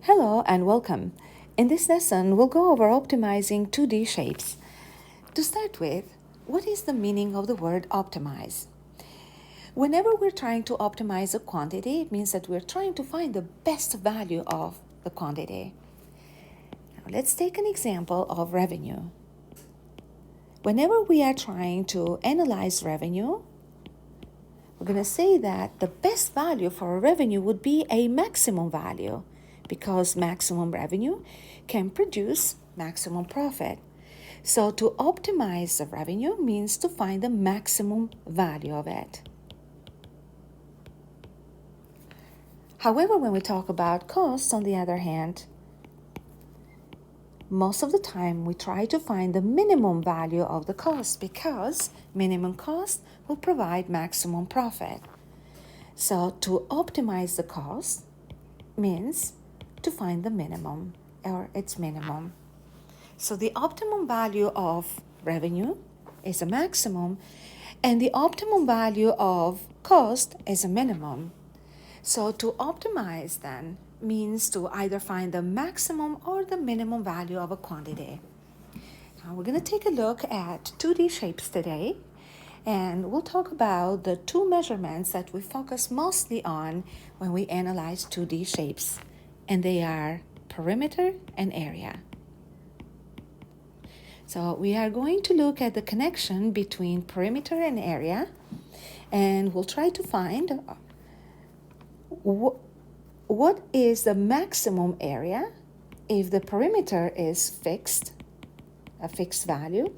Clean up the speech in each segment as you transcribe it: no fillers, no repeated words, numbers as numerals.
Hello and welcome. In this lesson, we'll go over optimizing 2D shapes. To start with, what is the meaning of the word optimize? Whenever we're trying to optimize a quantity, it means that we're trying to find the best value of the quantity. Now, let's take an example of revenue. Whenever we are trying to analyze revenue, we're going to say that the best value for a revenue would be a maximum value, because maximum revenue can produce maximum profit. So to optimize the revenue means to find the maximum value of it. However, when we talk about costs, on the other hand, most of the time we try to find the minimum value of the cost, because minimum cost will provide maximum profit. So to optimize the cost means to find the minimum or its minimum. So the optimum value of revenue is a maximum, and the optimum value of cost is a minimum. So to optimize then means to either find the maximum or the minimum value of a quantity. Now we're going to take a look at 2D shapes today, and we'll talk about the two measurements that we focus mostly on when we analyze 2D shapes, and they are perimeter and area. So we are going to look at the connection between perimeter and area, and we'll try to find what is the maximum area if the perimeter is fixed, a fixed value,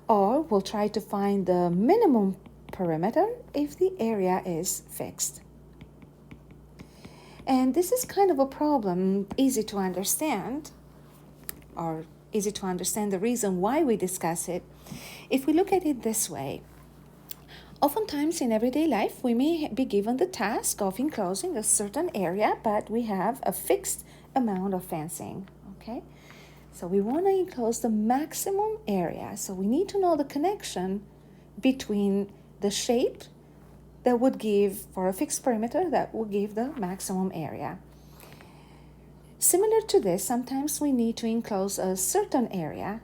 or we'll try to find the minimum perimeter if the area is fixed. And this is kind of a problem, easy to understand the reason why we discuss it. If we look at it this way, oftentimes in everyday life, we may be given the task of enclosing a certain area, but we have a fixed amount of fencing, okay? So we want to enclose the maximum area. So we need to know the connection between the shape that would give, for a fixed perimeter, that would give the maximum area. Similar to this, sometimes we need to enclose a certain area,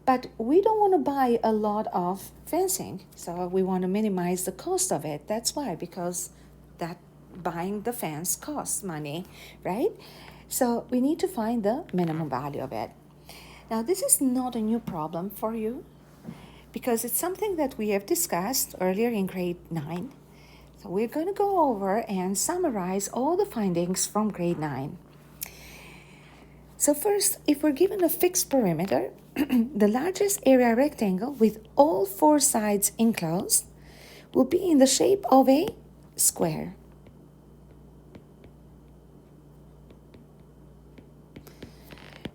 but we don't want to buy a lot of fencing, so we want to minimize the cost of it. That's why, because that buying the fence costs money, right? So we need to find the minimum value of it. Now, this is not a new problem for you, because it's something that we have discussed earlier in grade 9. So we're going to go over and summarize all the findings from grade 9. So first, if we're given a fixed perimeter, the largest area rectangle with all 4 sides enclosed will be in the shape of a square.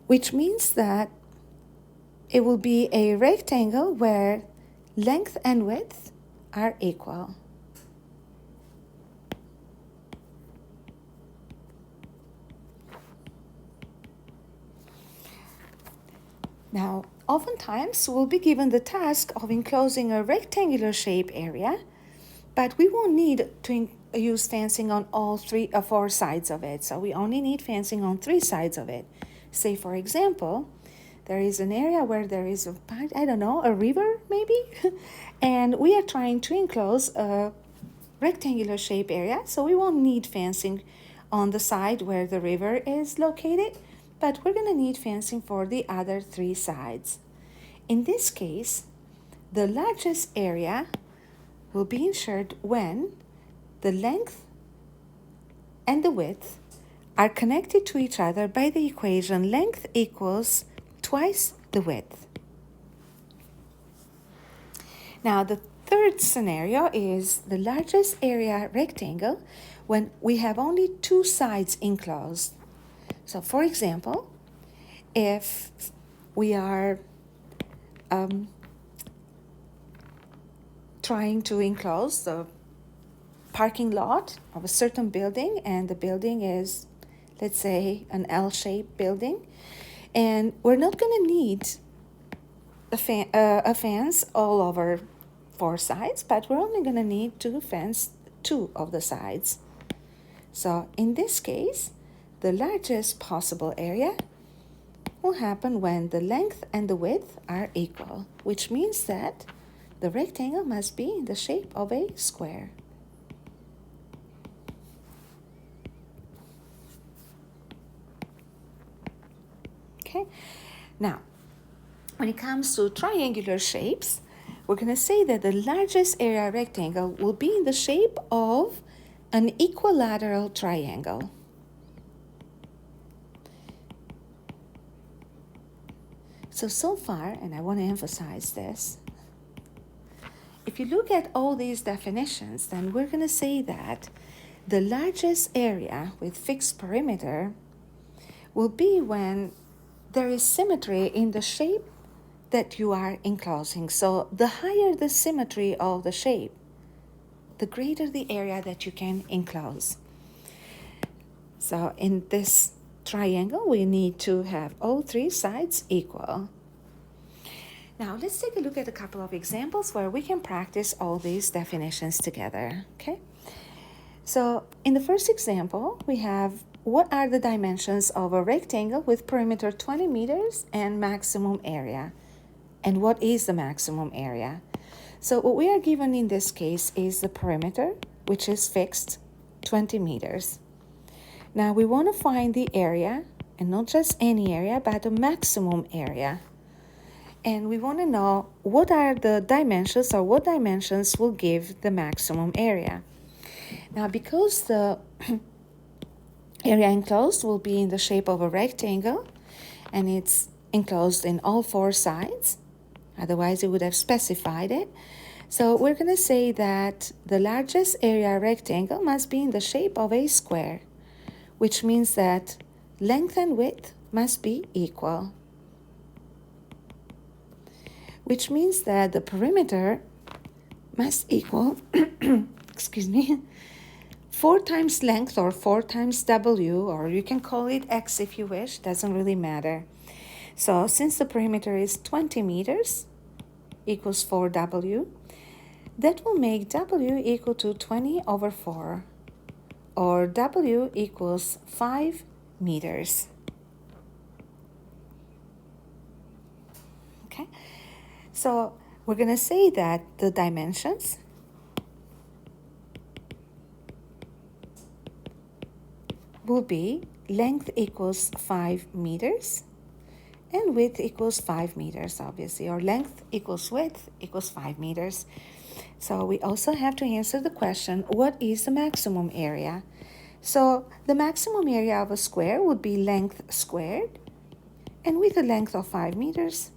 Which means that it will be a rectangle where length and width are equal. Now, oftentimes we'll be given the task of enclosing a rectangular shape area, but we won't need to use fencing on all 3 or 4 sides of it. So we only need fencing on 3 sides of it. Say, for example, there is an area where there is a river maybe, and we are trying to enclose a rectangular shape area, so we won't need fencing on the side where the river is located, but we're going to need fencing for the other 3 sides. In this case, the largest area will be ensured when the length and the width are connected to each other by the equation length equals twice the width. Now, the third scenario is the largest area rectangle when we have only 2 sides enclosed. So, for example, if we are trying to enclose the parking lot of a certain building, and the building is, let's say, an L-shaped building, and we're not going to need a fence all over 4 sides, but we're only going to need to fence 2 of the sides. So in this case, the largest possible area will happen when the length and the width are equal, which means that the rectangle must be in the shape of a square. Okay, now when it comes to triangular shapes, we're going to say that the largest area rectangle will be in the shape of an equilateral triangle. So far, and I want to emphasize this, if you look at all these definitions, then we're going to say that the largest area with fixed perimeter will be when there is symmetry in the shape that you are enclosing. So the higher the symmetry of the shape, the greater the area that you can enclose. So in this triangle, we need to have all three sides equal. Now let's take a look at a couple of examples where we can practice all these definitions together, okay? So in the first example, we have what are the dimensions of a rectangle with perimeter 20 meters and maximum area? And what is the maximum area? So what we are given in this case is the perimeter, which is fixed 20 meters. Now we want to find the area, and not just any area, but the maximum area. And we want to know what are the dimensions, or what dimensions will give the maximum area. Now because the area enclosed will be in the shape of a rectangle, and it's enclosed in all four sides, otherwise it would have specified it. So we're going to say that the largest area rectangle must be in the shape of a square, which means that length and width must be equal, which means that the perimeter must equal, excuse me, 4 times length, or 4 times W, or you can call it X if you wish, doesn't really matter. So since the perimeter is 20 meters equals 4W, that will make W equal to 20 over 4, or W equals 5 meters. Okay, so we're going to say that the dimensions will be length equals 5 meters and width equals 5 meters, obviously, or length equals width equals 5 meters. So we also have to answer the question, what is the maximum area? So the maximum area of a square would be length squared, and with a length of 5 meters,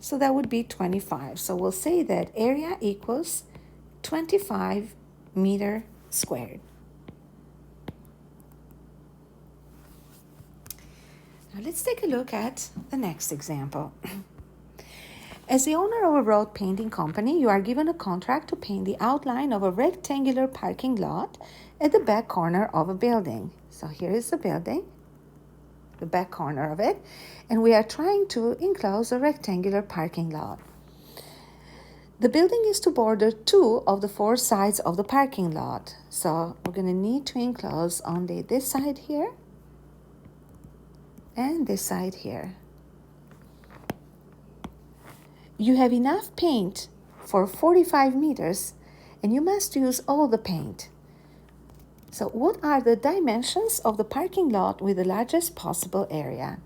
so that would be 25. So we'll say that area equals 25 meter squared. Now let's take a look at the next example. As the owner of a road painting company, you are given a contract to paint the outline of a rectangular parking lot at the back corner of a building. So here is the building, the back corner of it, and we are trying to enclose a rectangular parking lot. The building is to border 2 of the 4 sides of the parking lot. So we're going to need to enclose only this side here and this side here. You have enough paint for 45 meters, and you must use all the paint. So what are the dimensions of the parking lot with the largest possible area?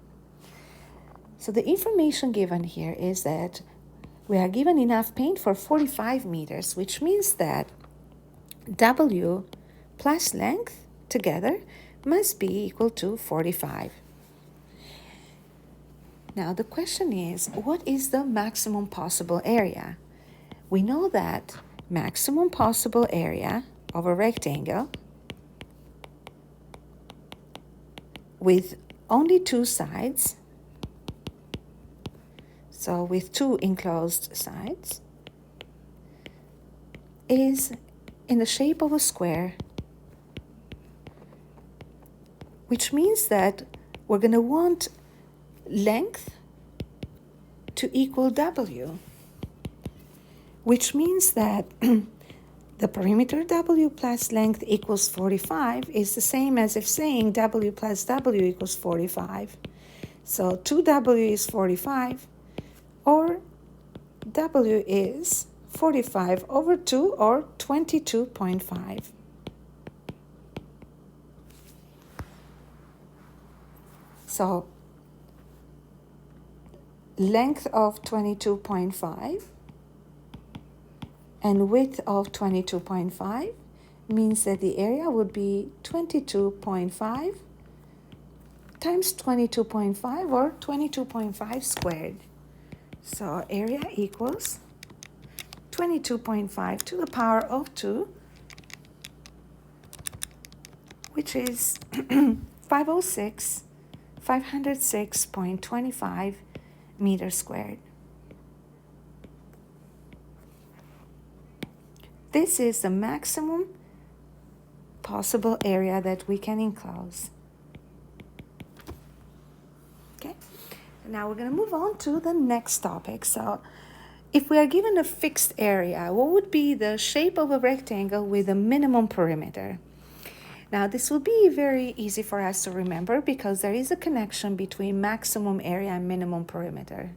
So the information given here is that we are given enough paint for 45 meters, which means that W plus length together must be equal to 45. Now the question is, what is the maximum possible area? We know that maximum possible area of a rectangle with only 2 sides, so with 2 enclosed sides, is in the shape of a square, which means that we're going to want length to equal W, which means that The perimeter W plus length equals 45 is the same as if saying W plus W equals 45. So 2W is 45, or W is 45 over 2, or 22.5. So length of 22.5 and width of 22.5 means that the area would be 22.5 times 22.5, or 22.5 squared. So area equals 22.5 to the power of 2, which is 506.25 meters squared. This is the maximum possible area that we can enclose. Okay, now we're going to move on to the next topic. So if we are given a fixed area, what would be the shape of a rectangle with a minimum perimeter? Now this will be very easy for us to remember because there is a connection between maximum area and minimum perimeter.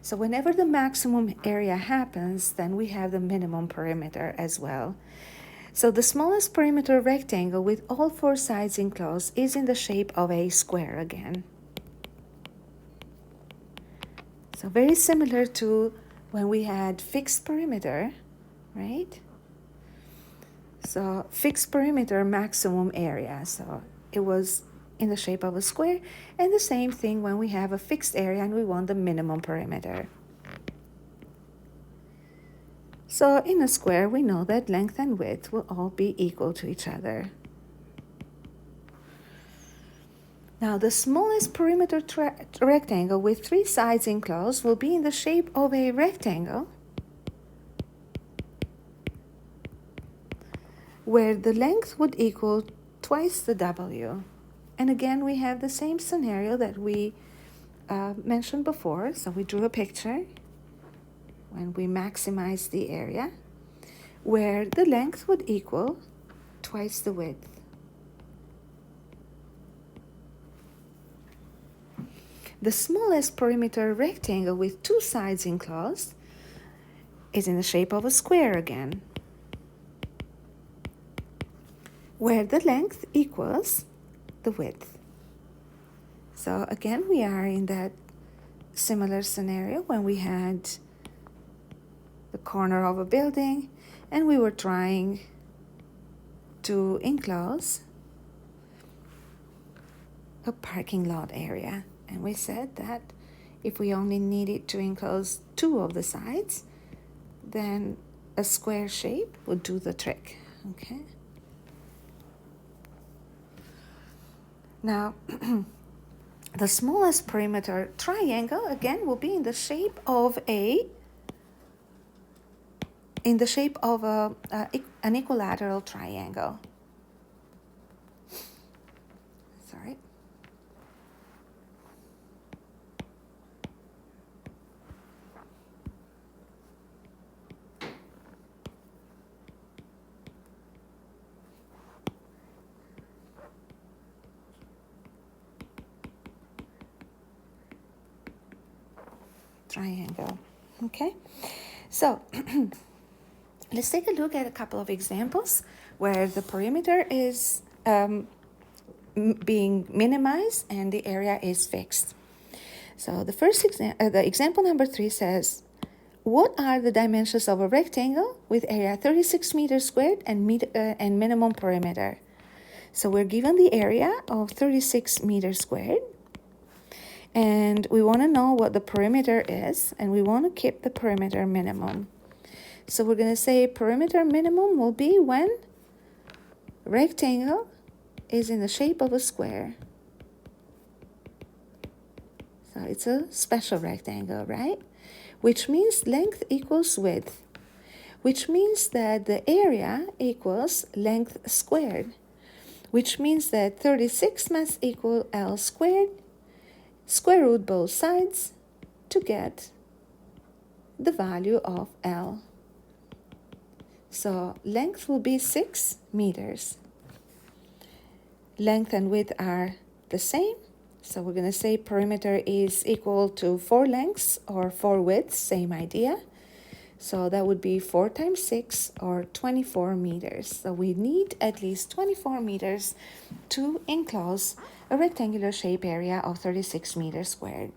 So whenever the maximum area happens, then we have the minimum perimeter as well. So the smallest perimeter rectangle with all four sides enclosed is in the shape of a square again. So very similar to when we had fixed perimeter, right? So fixed perimeter maximum area. So it was in the shape of a square, and the same thing when we have a fixed area and we want the minimum perimeter. So in a square, we know that length and width will all be equal to each other. Now the smallest perimeter rectangle with three sides enclosed will be in the shape of a rectangle where the length would equal twice the W. And again, we have the same scenario that we mentioned before. So we drew a picture when we maximize the area, where the length would equal twice the width. The smallest perimeter rectangle with two sides enclosed is in the shape of a square again, where the length equals the width. So again, we are in that similar scenario when we had the corner of a building and we were trying to enclose a parking lot area. And we said that if we only needed to enclose two of the sides, then a square shape would do the trick, okay? Now, the smallest perimeter triangle, again, will be in the shape of an equilateral triangle. Sorry. Triangle, okay? So let's take a look at a couple of examples where the perimeter is being minimized and the area is fixed. So the first example number 3 says, what are the dimensions of a rectangle with area 36 meters squared and minimum perimeter? So we're given the area of 36 meters squared, and we want to know what the perimeter is, and we want to keep the perimeter minimum. So we're going to say perimeter minimum will be when rectangle is in the shape of a square. So it's a special rectangle, right? Which means length equals width, which means that the area equals length squared, which means that 36 must equal L squared, square root both sides to get the value of L. So length will be 6 meters. Length and width are the same. So we're going to say perimeter is equal to 4 lengths or 4 widths, same idea. So that would be 4 times 6 or 24 meters. So we need at least 24 meters to enclose a rectangular shape area of 36 meters squared.